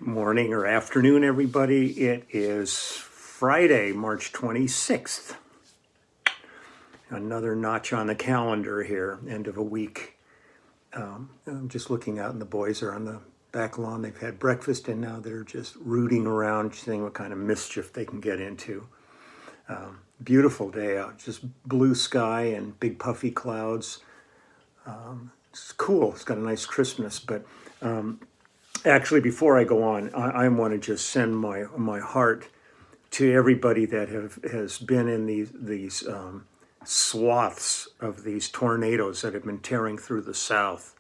Morning or afternoon, everybody. It is Friday, March 26th. Another notch on the calendar here, end of a week. I'm just looking out, and the boys are on the back lawn. They've had breakfast, and now they're just rooting around, seeing what kind of mischief they can get into. Beautiful day out, just blue sky and big puffy clouds. It's cool. It's got a nice crispness, but actually, before I go on, I want to just send my heart to everybody that has been in these swaths of these tornadoes that have been tearing through the South.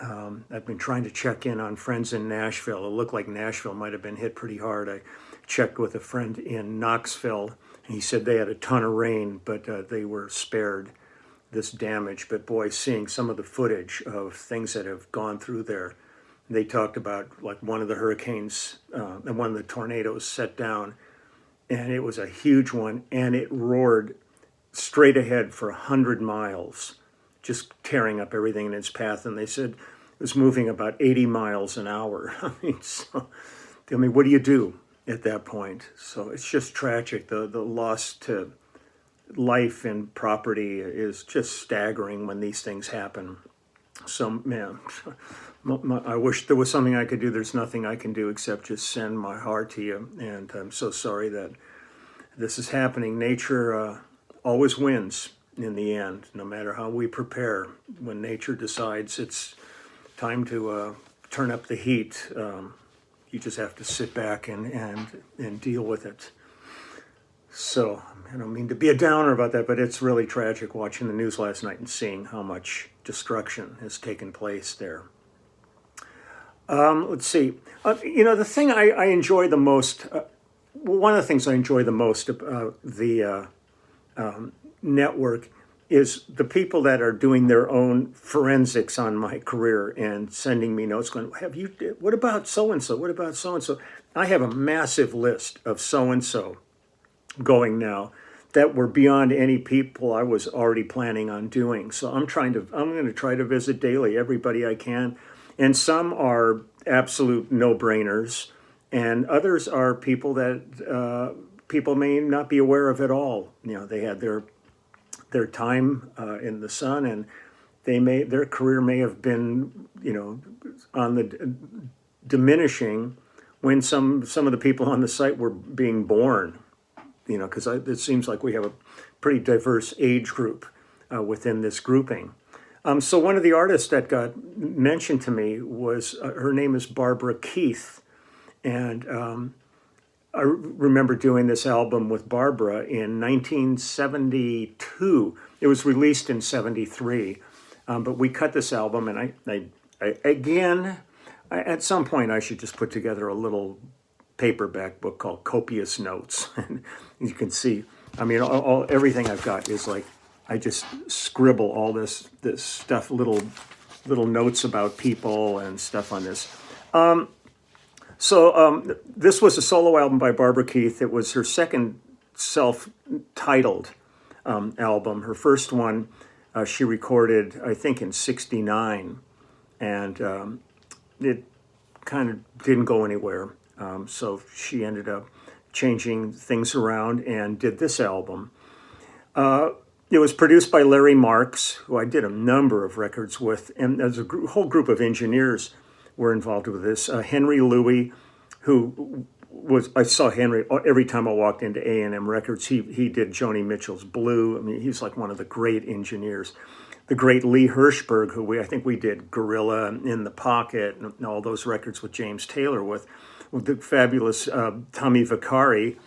I've been trying to check in on friends in Nashville. It looked like Nashville might have been hit pretty hard. I checked with a friend in Knoxville, and he said they had a ton of rain, but they were spared this damage. But boy, seeing some of the footage of things that have gone through there, they talked about like one of the hurricanes and one of the tornadoes set down, and it was a huge one, and it roared straight ahead for 100 miles, just tearing up everything in its path. And they said it was moving about 80 miles an hour. I mean, what do you do at that point? So it's just tragic. The loss to life and property is just staggering when these things happen. So, man, I wish there was something I could do. There's nothing I can do except just send my heart to you. And I'm so sorry that this is happening. Nature always wins in the end, no matter how we prepare. When nature decides it's time to turn up the heat, you just have to sit back and deal with it. So I don't mean to be a downer about that, but it's really tragic watching the news last night and seeing how much destruction has taken place there. Let's see. The thing I enjoy the most, one of the things I enjoy the most about the network is the people that are doing their own forensics on my career and sending me notes going, what about so-and-so? What about so-and-so? I have a massive list of so-and-so going now that were beyond any people I was already planning on doing. So I'm going to try to visit daily everybody I can. And some are absolute no-brainers, and others are people that people may not be aware of at all. They had their time in the sun, and their career may have been on the diminishing when some of the people on the site were being born. Because it seems like we have a pretty diverse age group within this grouping. So one of the artists that got mentioned to me was, her name is Barbara Keith. And I remember doing this album with Barbara in 1972. It was released in 73. But we cut this album, and I at some point I should just put together a little paperback book called Copious Notes. And you can see, I mean, everything I've got is like, I just scribble all this stuff, little notes about people and stuff on this. This was a solo album by Barbara Keith. It was her second self-titled album. Her first one she recorded, I think, in '69, and it kind of didn't go anywhere. So she ended up changing things around and did this album. It was produced by Larry Marks, who I did a number of records with, and there's a whole group of engineers were involved with this. Henry Louie, I saw Henry every time I walked into A&M Records. He did Joni Mitchell's Blue. I mean, he's like one of the great engineers. The great Lee Hirschberg, who I think we did Gorilla, In the Pocket, and all those records with James Taylor with the fabulous Tommy Vicari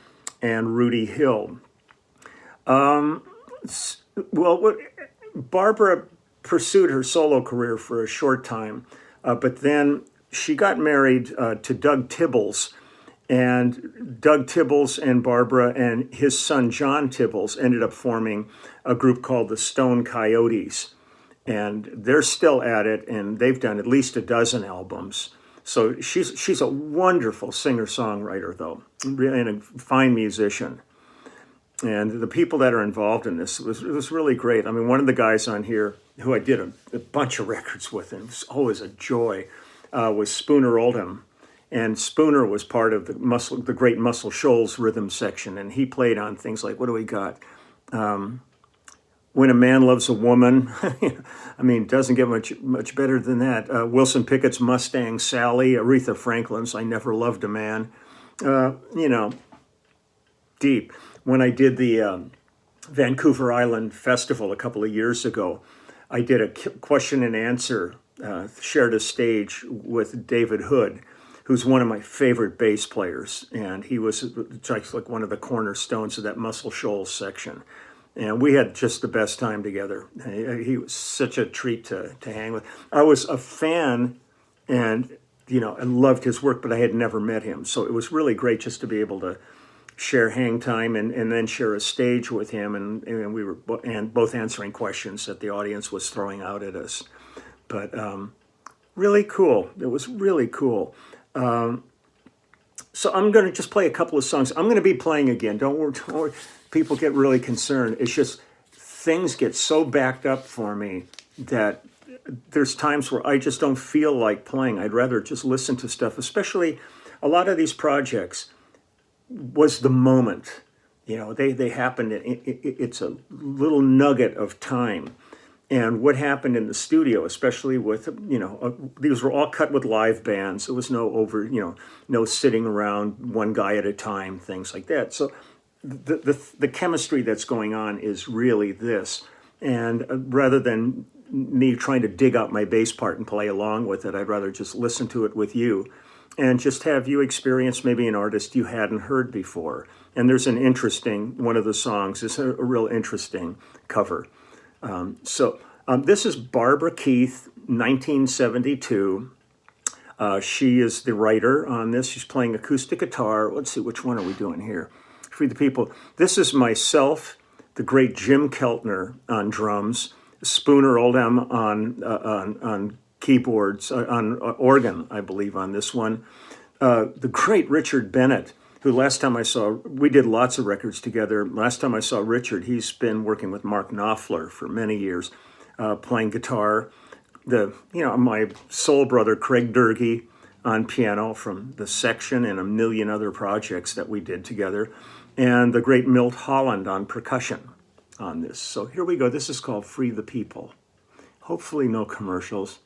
and Rudy Hill. Barbara pursued her solo career for a short time, but then she got married to Doug Tibbles, and Doug Tibbles and Barbara and his son John Tibbles ended up forming a group called the Stone Coyotes, and they're still at it, and they've done at least a dozen albums. So she's a wonderful singer-songwriter, though, and a fine musician. And the people that are involved in this, it was really great. I mean, one of the guys on here who I did a bunch of records with, and it was always a joy, was Spooner Oldham. And Spooner was part of the great Muscle Shoals rhythm section, and he played on things like, what do we got? When a Man Loves a Woman. I mean, doesn't get much better than that. Wilson Pickett's Mustang Sally, Aretha Franklin's I Never Loved a Man. Deep. When I did the Vancouver Island Festival a couple of years ago, I did a question and answer, shared a stage with David Hood, who's one of my favorite bass players, and he was like one of the cornerstones of that Muscle Shoals section. And we had just the best time together. He was such a treat to hang with. I was a fan and loved his work, but I had never met him. So it was really great just to be able to share hang time and then share a stage with him. And we were both answering questions that the audience was throwing out at us. But really cool. It was really cool. So I'm going to just play a couple of songs. I'm going to be playing again. Don't worry. People get really concerned. It's just things get so backed up for me that there's times where I just don't feel like playing. I'd rather just listen to stuff, especially a lot of these projects was the moment. They happened. It's a little nugget of time. And what happened in the studio, especially with, these were all cut with live bands. There was no sitting around one guy at a time, things like that. So the chemistry that's going on is really this. And rather than me trying to dig out my bass part and play along with it, I'd rather just listen to it with you and just have you experience maybe an artist you hadn't heard before. And there's one of the songs is a real interesting cover. This is Barbara Keith, 1972. She is the writer on this. She's playing acoustic guitar. Let's see, which one are we doing here? For the people, this is myself, the great Jim Keltner on drums, Spooner Oldham on keyboards, on organ, I believe, on this one. The great Richard Bennett, who last time I saw, we did lots of records together. Last time I saw Richard, he's been working with Mark Knopfler for many years, playing guitar. My soul brother, Craig Durkee, on piano from The Section and a million other projects that we did together. And the great Milt Holland on percussion on this. So here we go. This is called Free the People. Hopefully no commercials.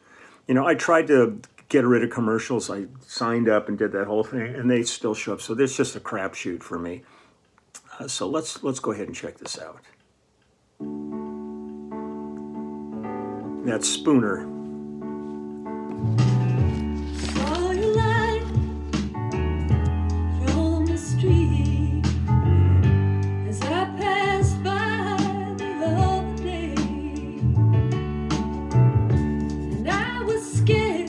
I tried to get rid of commercials. I signed up and did that whole thing, and they still show up. So this is just a crapshoot for me. So let's go ahead and check this out. That's Spooner. Saw your light from the street as I passed by the other day, and I was scared,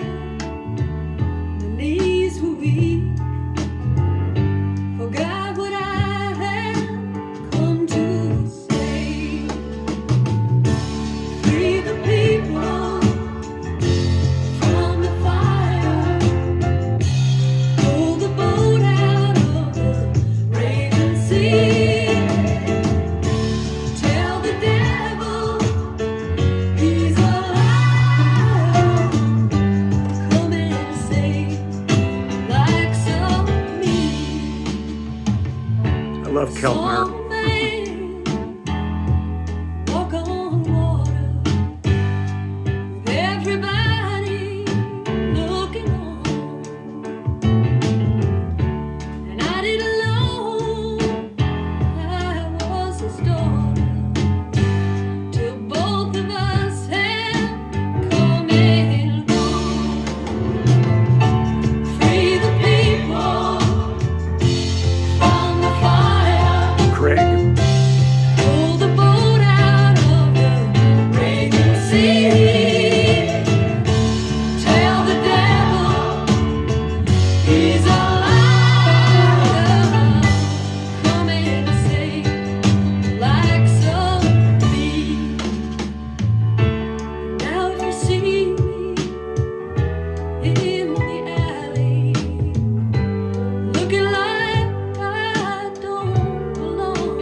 my knees were weak, forgot what I had come to say. Free the people from the fire, pull the boat out of the raging sea, tell the devil he's a liar, come and save likes of me. I love Keltner. Some men walk on water with everybody looking on, and I didn't know I was his daughter till both of us had come and gone. Free the people from the fire, Craig. pull the boat out of the raging sea, tell the devil he's a liar, come and save likes of me. Now if you see me in the alley, looking like I don't belong,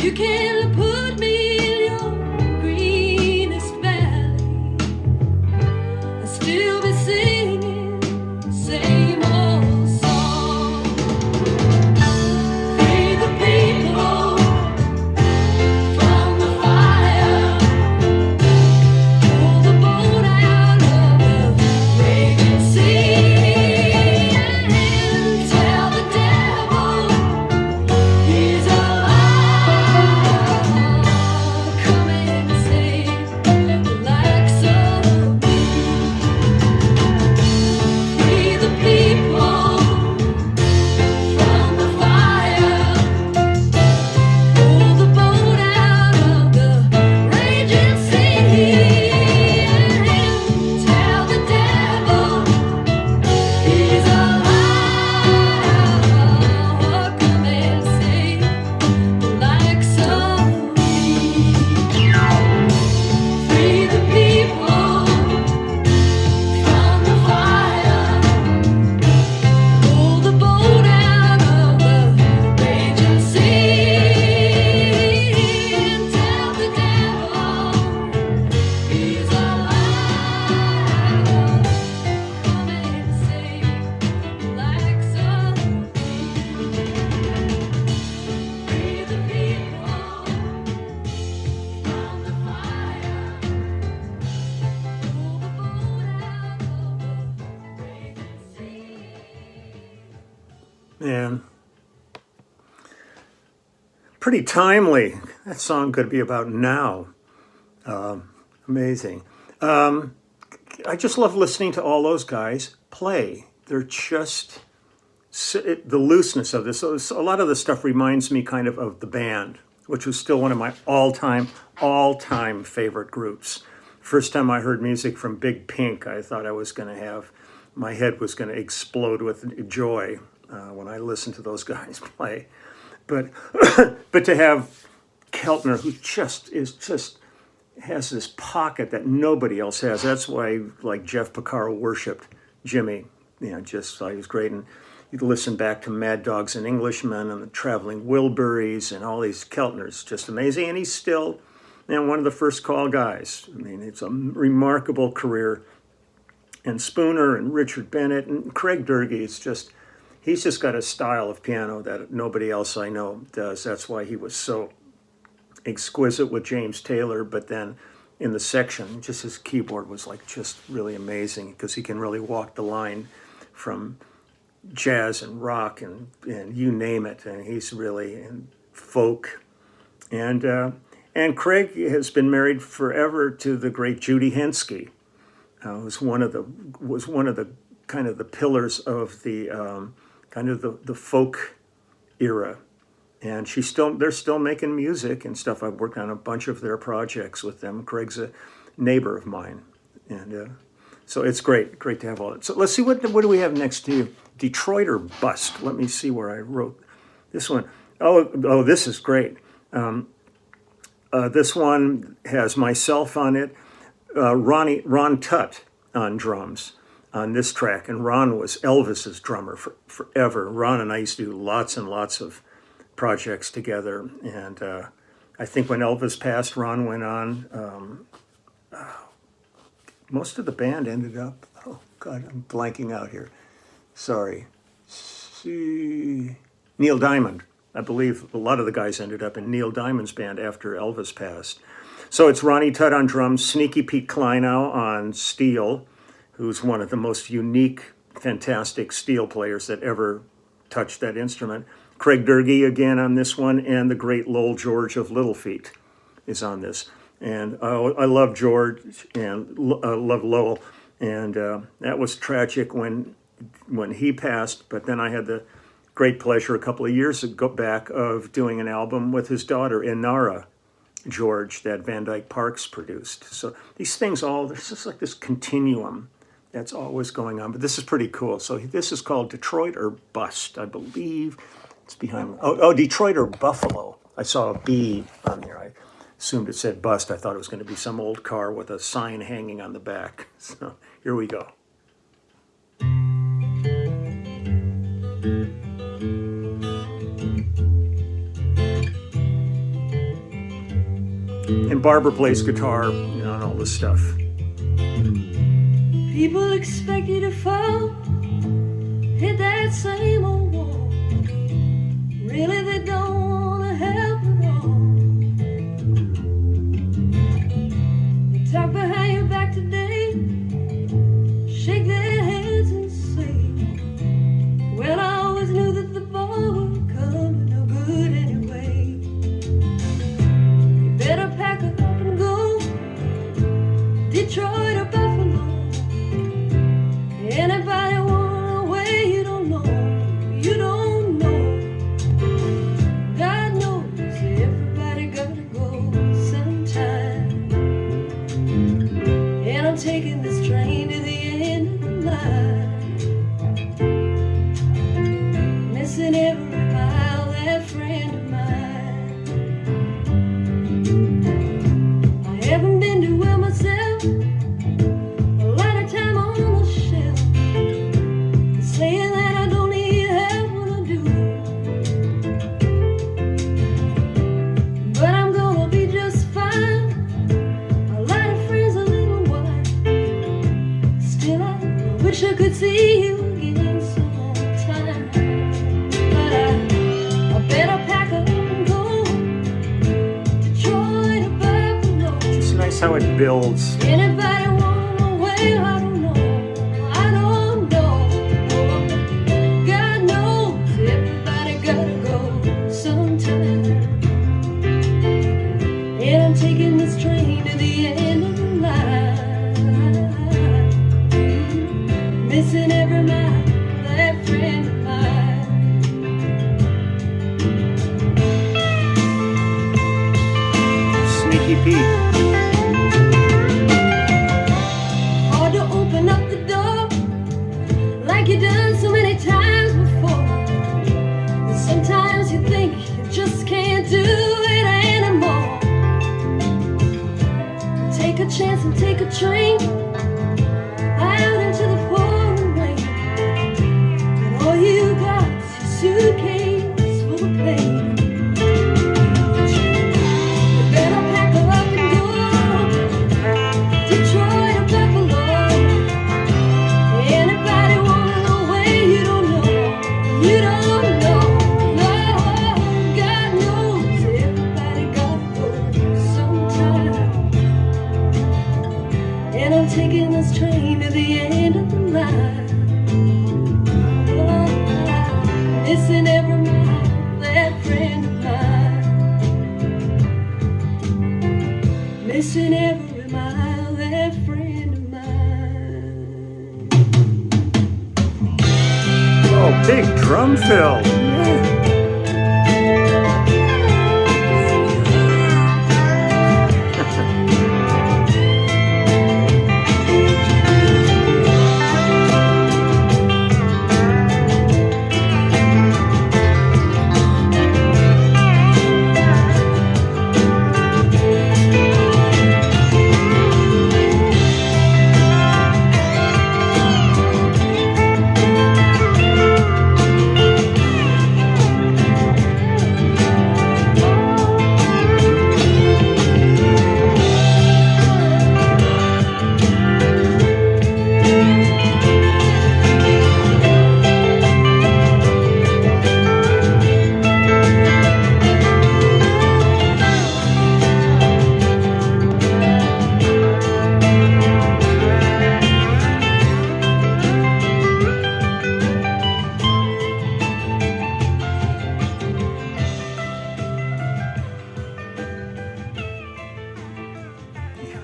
you can put me in your greenest valley and still be singing And pretty timely. That song could be about now. Amazing. I just love listening to all those guys play. They're just the looseness of this. So a lot of the stuff reminds me kind of the band, which was still one of my all-time favorite groups. First time I heard music from Big Pink, I thought my head was going to explode with joy when I listened to those guys play. But but to have Keltner, who just has this pocket that nobody else has. That's why, like, Jeff Porcaro worshipped Jimmy. Just thought he was great. And you listen back to Mad Dogs and Englishmen and the Traveling Wilburys and all these Keltners, just amazing. And he's still one of the first call guys. I mean, it's a remarkable career. And Spooner and Richard Bennett and Craig Dougherty, he's just got a style of piano that nobody else I know does. That's why he was so exquisite with James Taylor, but then in the section, just his keyboard was just really amazing, because he can really walk the line from jazz and rock and you name it, and he's really in folk. And Craig has been married forever to the great Judy Henske, was one of the kind of the pillars of the kind of the folk era. And they're still making music and stuff. I've worked on a bunch of their projects with them. Craig's a neighbor of mine. And so it's great to have all that. So let's see, what do we have next to you? Detroit or Bust? Let me see where I wrote this one. Oh, this is great. This one has myself on it, Ron Tutt on drums on this track. And Ron was Elvis's drummer forever. Ron and I used to do lots and lots of projects together, and I think when Elvis passed, Ron went on. Most of the band ended up, oh God, I'm blanking out here. Sorry. Neil Diamond. I believe a lot of the guys ended up in Neil Diamond's band after Elvis passed. So it's Ronnie Tutt on drums, Sneaky Pete Kleinow on steel, who's one of the most unique, fantastic steel players that ever touched that instrument. Craig Dougherty again on this one, and the great Lowell George of Little Feat is on this. And I love George and love Lowell. And that was tragic when he passed, but then I had the great pleasure a couple of years back of doing an album with his daughter, Inara George, that Van Dyke Parks produced. So these things there's just like this continuum that's always going on. But this is pretty cool. So this is called Detroit or Bust, I believe. It's behind. Oh, Detroit or Buffalo. I saw a B on there. I assumed it said Bust. I thought it was going to be some old car with a sign hanging on the back. So here we go. And Barbara plays guitar, and all this stuff. People expect you to fall, hit that same old wall. Really, they don't want to help at all. They talk behind your back today, shake their heads and say, well, I always knew that the ball would come to no good anyway. You better pack up and go, Detroit or Buffalo. Anybody want away, you don't know. God knows everybody gotta go sometime. And I'm taking this train to the end of the line, missing every mile, that friend of mine. I haven't been to well myself, a lot of time on the shelf, saying that I don't need help when I do. But I'm gonna be just fine. A lot of friends, a little while. Still, I wish I could see you again sometime. But I better pack up and go. Detroit or Buffalo. It's nice how it builds. Anybody want away? I don't know. I don't know. God knows missing every mile, that friend of mine. Sneaky Pete. Hard to open up the door like you done so many times before. And sometimes you think you just can't do it anymore. Take a chance and take a train out into the pouring rain, and all you got is your suitcase full of pain. You better pack her up and go Detroit or Buffalo. Anybody wanna know where you don't know? You don't know. No, God knows everybody gotta go sometime. And I'm taking this train to the end of the line. Oh, missing every mile, that friend of mine. Missing every mile, that friend of mine. Oh, big drum fill. Yeah.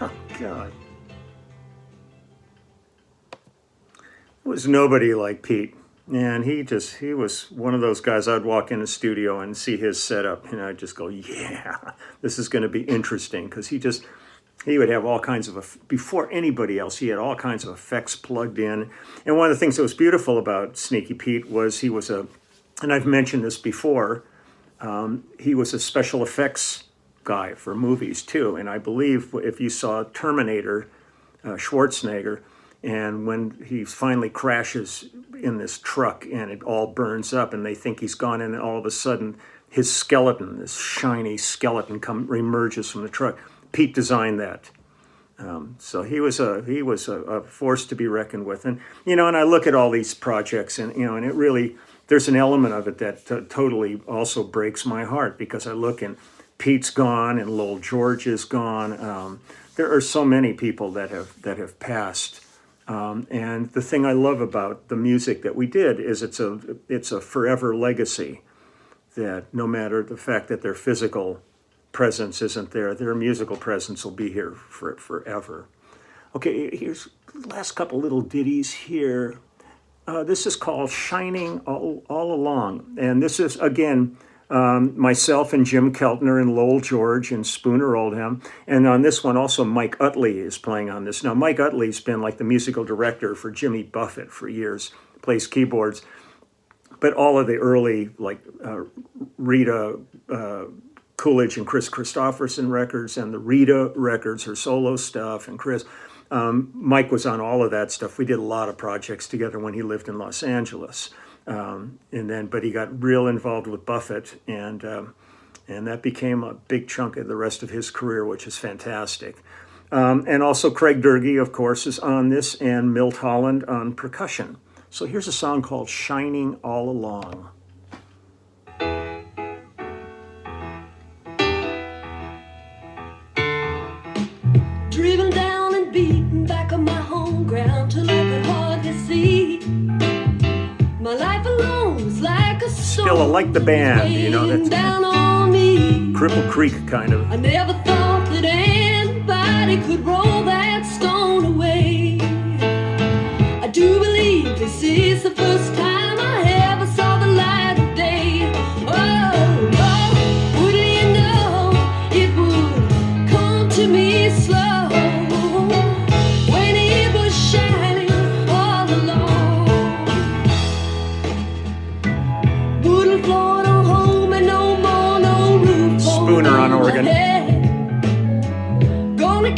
Oh, God. There was nobody like Pete. And he was one of those guys. I'd walk in the studio and see his setup, and I'd just go, yeah, this is going to be interesting, because he would have all kinds of, before anybody else, he had all kinds of effects plugged in. And one of the things that was beautiful about Sneaky Pete was he was and I've mentioned this before, he was a special effects guy for movies too. And I believe if you saw Terminator, Schwarzenegger, and when he finally crashes in this truck and it all burns up and they think he's gone, and all of a sudden his skeleton, this shiny skeleton, emerges from the truck. Pete designed that. So he was a force to be reckoned with. And, and I look at all these projects, and, and it really, there's an element of it that totally also breaks my heart, because I look and Pete's gone and Lowell George is gone. There are so many people that have passed. And the thing I love about the music that we did is it's a forever legacy, that no matter the fact that their physical presence isn't there, their musical presence will be here forever. Okay, here's the last couple little ditties here. This is called Shining All Along. And this is, again, myself and Jim Keltner and Lowell George and Spooner Oldham. And on this one also Mike Utley is playing on this. Now Mike Utley's been like the musical director for Jimmy Buffett for years, plays keyboards. But all of the early, like Rita Coolidge and Chris Christopherson records, and the Rita records, her solo stuff, and Chris, Mike was on all of that stuff. We did a lot of projects together when he lived in Los Angeles. But he got real involved with Buffett, and that became a big chunk of the rest of his career, which is fantastic. And also Craig Durgee, of course, is on this, and Milt Holland on percussion. So here's a song called Shining All Along. Driven down and beaten back on my home ground till I could hardly see. My life alone was like a storm. Still, I like the band, that's down on me. Cripple Creek kind of. I never thought that anybody could roll that stone away. I do believe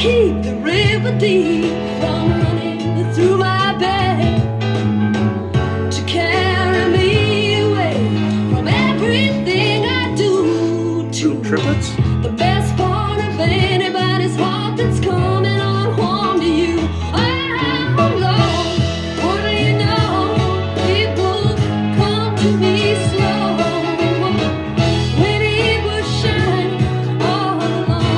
keep the river deep from running through my bed, to carry me away from everything I do. Little triplets? The best part of anybody's heart that's coming on home to you. Oh Lord, what do you know? It will come to me slow when it was shining all along.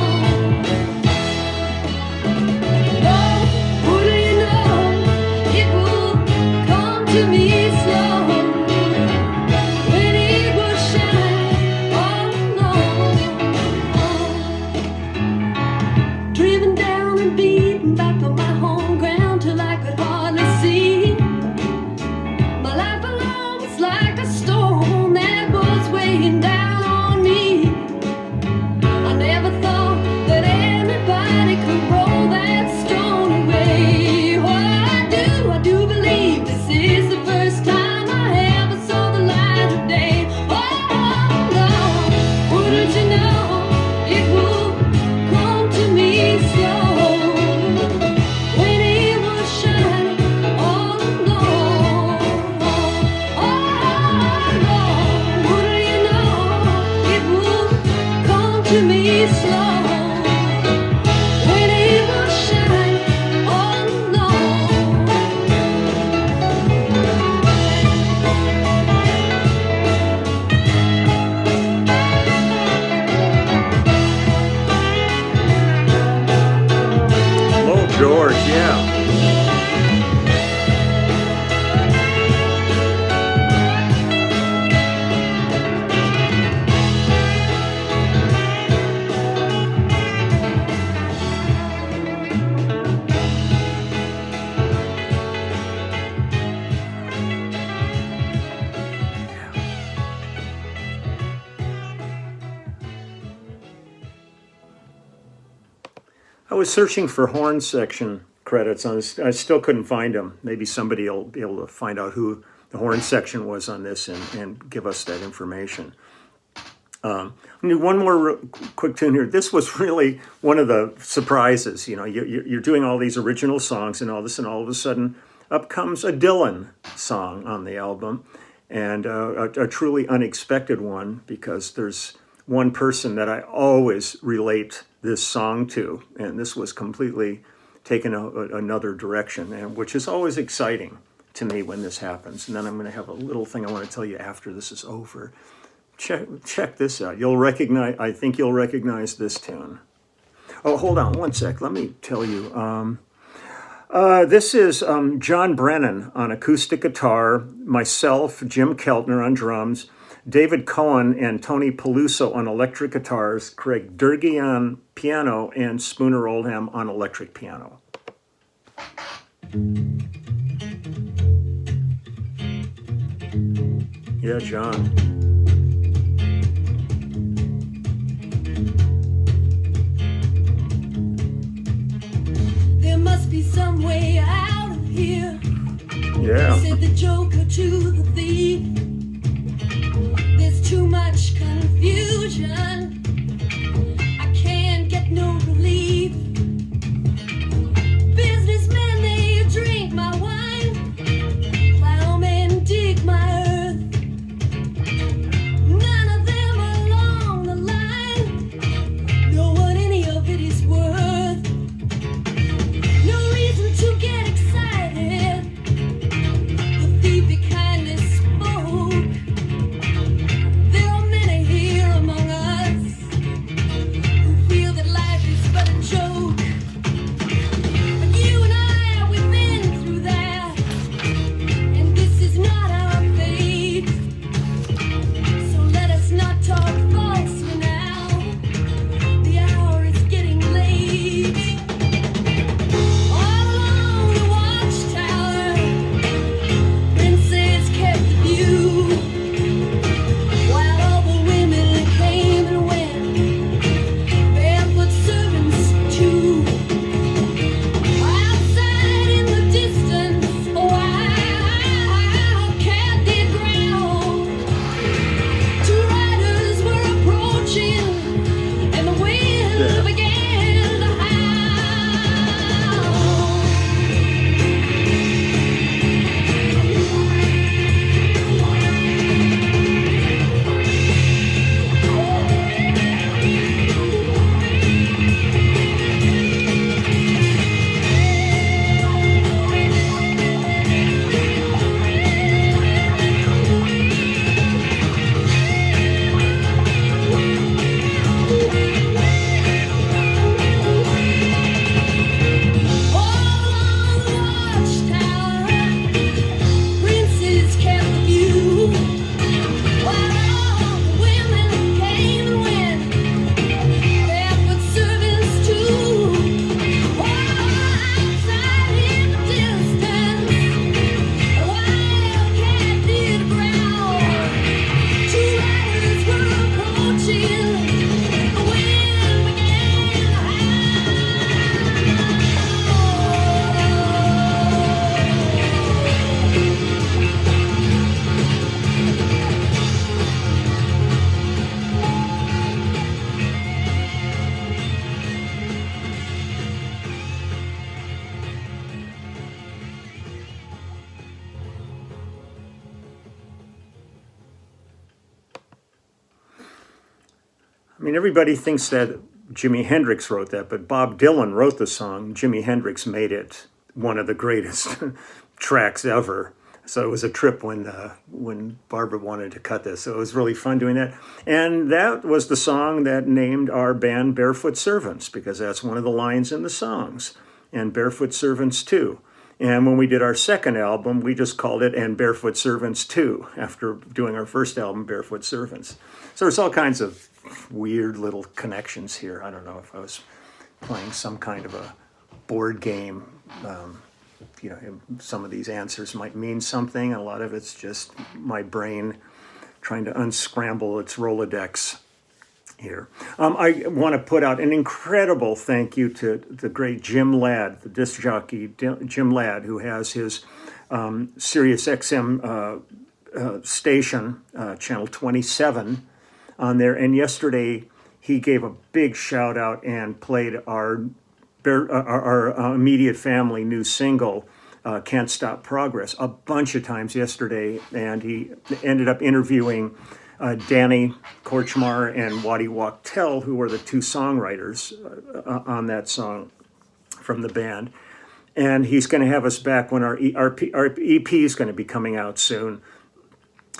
Oh, what do you know? It will come to me slow when it was shining all along. Driven down and beaten back on my home ground till I could hardly see. My life alone was like a storm that was weighing down on me. I never thought that anybody could roll that stone away. Oh, I do believe this is the first time I ever saw the light of day. Oh, Lord, wouldn't you know it will come to me slow when it was shining all along. Oh, Lord, wouldn't you know it will come to me slow when it was shining all along. Hello, George, yeah. I was searching for horn section credits. I still couldn't find them. Maybe somebody will be able to find out who the horn section was on this and give us that information. I'll do one more quick tune here. This was really one of the surprises. You know, you're doing all these original songs and all this, and all of a sudden up comes a Dylan song on the album, and a truly unexpected one, because there's one person that I always relate this song to, and this was completely taken another direction, and which is always exciting to me when this happens. And then I'm going to have a little thing I want to tell you after this is over. Check this out. I think you'll recognize this tune. Oh, hold on one sec. Let me tell you. This is John Brennan on acoustic guitar, myself, Jim Keltner on drums, David Cohen and Tony Peluso on electric guitars, Craig Durgee on piano, and Spooner Oldham on electric piano. Yeah, John. There must be some way out of here, Yeah. said the joker to the thief. There's too much confusion, I can't get no relief. Businessmen, they drink my wine, plowmen dig my earth. None of them along the line know what any of it is worth. No reason to get excited, the thievy kindness spoke. There are many here among us I mean, everybody thinks that Jimi Hendrix wrote that, but Bob Dylan wrote the song. Jimi Hendrix made it one of the greatest tracks ever. So it was a trip when Barbara wanted to cut this. So it was really fun doing that. And that was the song that named our band Barefoot Servants, because that's one of the lines in the songs. And Barefoot Servants 2. And when we did our second album, we just called it And Barefoot Servants 2, after doing our first album, Barefoot Servants. So there's all kinds of weird little connections here. I don't know if I was playing some kind of a board game. You know, some of these answers might mean something. A lot of it's just my brain trying to unscramble its Rolodex here. I want to put out an incredible thank you to the great Jim Ladd, the disc jockey Jim Ladd, who has his Sirius XM station, channel 27, on there. And yesterday he gave a big shout out and played our immediate family new single, Can't Stop Progress, a bunch of times yesterday. And he ended up interviewing Danny Korchmar and Waddy Wachtel, who were the two songwriters on that song from the band. And he's going to have us back when our EP is going to be coming out soon.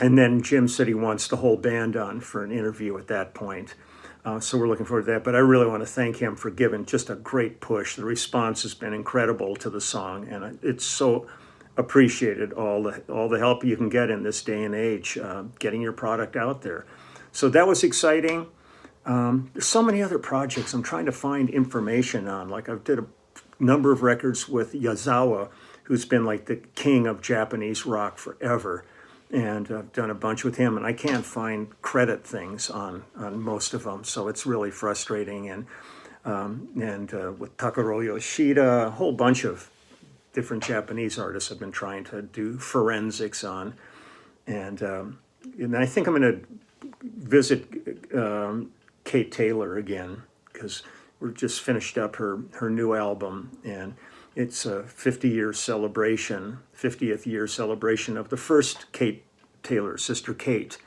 And then Jim said he wants the whole band on for an interview at that point. So we're looking forward to that. But I really want to thank him for giving just a great push. The response has been incredible to the song, and it's so appreciated, all the help you can get in this day and age, getting your product out there. So that was exciting. There's so many other projects I'm trying to find information on. Like I did a number of records with Yazawa, who's been like the king of Japanese rock forever. And I've done a bunch with him, and I can't find credit things on most of them, so it's really frustrating. And with Takaro Yoshida, a whole bunch of different Japanese artists I've been trying to do forensics on. And I think I'm going to visit Kate Taylor again, because we're just finished up her new album, and it's a 50th year celebration of the first Kate Taylor, Sister Kate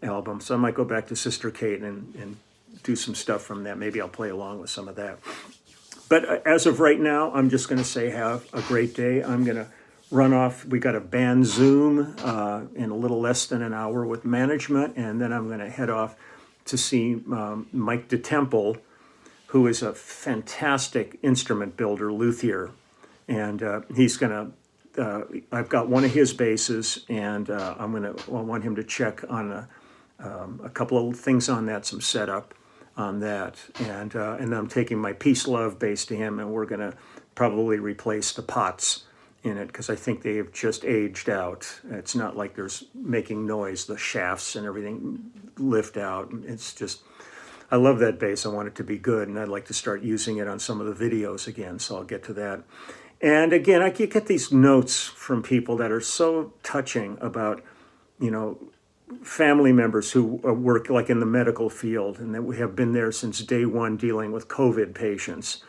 album. So I might go back to Sister Kate and do some stuff from that. Maybe I'll play along with some of that. But as of right now, I'm just going to say have a great day. I'm going to run off. We got a band Zoom in a little less than an hour with management, and then I'm going to head off to see Mike DeTemple, who is a fantastic instrument builder, luthier. And he's going to, I've got one of his basses, and I want him to check on a couple of things on that, some setup on that. And then I'm taking my Peace Love bass to him, and we're going to probably replace the pots in it, because I think they have just aged out. It's not like there's making noise. The shafts and everything lift out. It's just, I love that bass. I want it to be good, and I'd like to start using it on some of the videos again, so I'll get to that. And again, I get these notes from people that are so touching about, family members who work like in the medical field, and that we have been there since day one dealing with COVID patients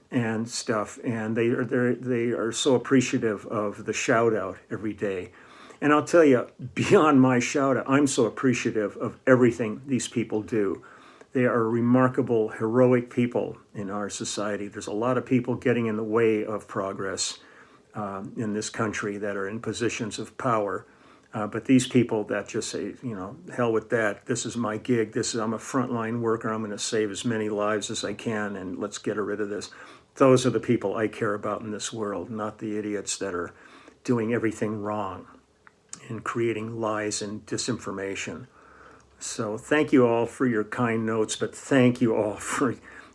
and stuff. And they are so appreciative of the shout out every day. And I'll tell you, beyond my shout out, I'm so appreciative of everything these people do. They are remarkable, heroic people in our society. There's a lot of people getting in the way of progress in this country that are in positions of power. But these people that just say, hell with that. This is my gig. I'm a frontline worker. I'm going to save as many lives as I can, and let's get rid of this. Those are the people I care about in this world, not the idiots that are doing everything wrong and creating lies and disinformation. So thank you all for your kind notes, but thank you all for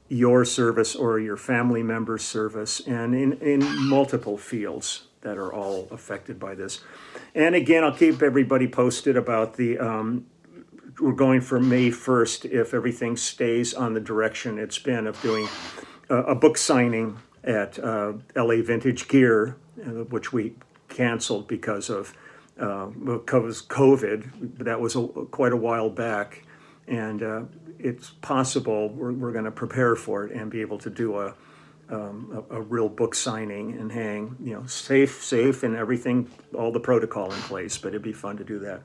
your service or your family member's service, and in multiple fields that are all affected by this. And again, I'll keep everybody posted about the, we're going for May 1st, if everything stays on the direction it's been, of doing a book signing at LA Vintage Gear, which we canceled because of COVID. That was quite a while back, and it's possible we're going to prepare for it and be able to do a real book signing and hang, safe and everything, all the protocol in place. But it'd be fun to do that.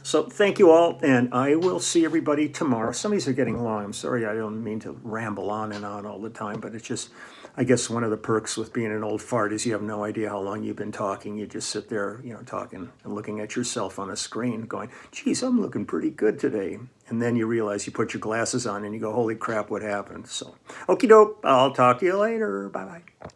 So thank you all, and I will see everybody tomorrow. Some of these are getting long. I'm sorry, I don't mean to ramble on and on all the time, but it's just, I guess one of the perks with being an old fart is you have no idea how long you've been talking. You just sit there, talking and looking at yourself on a screen going, geez, I'm looking pretty good today. And then you realize you put your glasses on and you go, holy crap, what happened? So, okie doke, I'll talk to you later. Bye-bye.